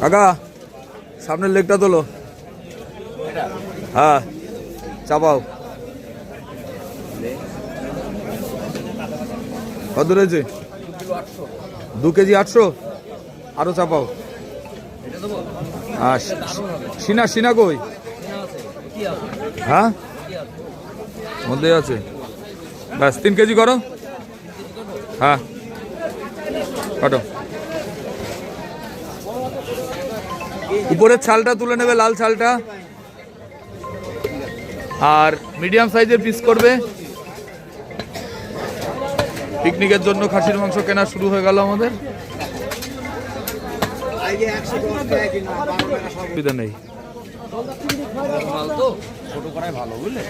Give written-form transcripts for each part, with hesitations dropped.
কাকা সামনের লেগটা তোলো। হ্যাঁ চাপাও। কত রয়েছে? 2 কেজি 800। আরো চাপাও। সিনা সিনা কই? হ্যাঁ মধ্যে আছে। ব্যাস 3 কেজি করো। হ্যাঁ কাটো। উপরের ছালটা তুলে নেবে, লাল ছালটা। আর মিডিয়াম সাইজের পিস করবে। পিকনিকের জন্য খাসির মাংস কেনা শুরু হয়ে গেল আমাদের। অসুবিধা নেই। ছোট করাই ভালো বুঝলে।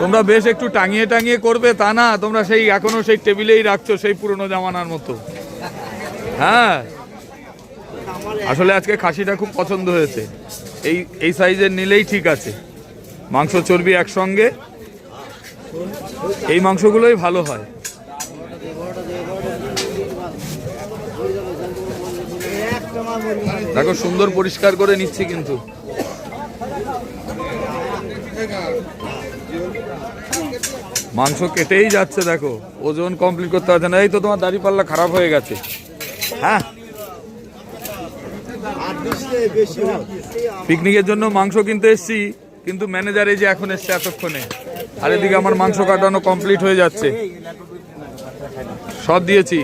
তোমরা বেশ একটু টাঙিয়ে টাঙিয়ে করবে তা না, তোমরা সেই এখনো সেই টেবিলেই রাখছো সেই পুরনো জামানার মতো। হ্যাঁ আসলে আজকে খাসিটা খুব পছন্দ হয়েছে। এই সাইজের নিলেই ঠিক আছে। মাংস চর্বি একসঙ্গে, এই মাংসগুলোই ভালো হয়। দেখো সুন্দর পরিষ্কার করে নিচ্ছি কিন্তু। মাংস কেটেই যাচ্ছে দেখো, ওজন কমপ্লিট করতে পারছে না। এই তো তোমার দাড়িপাল্লা খারাপ হয়ে গেছে। হ্যাঁ পিকনিকের জন্য মাংস কিনতে এসছি, কিন্তু ম্যানেজার এই যে এখন এসছে এতক্ষণে। আর এদিকে আমার মাংস কাটানো কমপ্লিট হয়ে যাচ্ছে। সব দিয়েছি।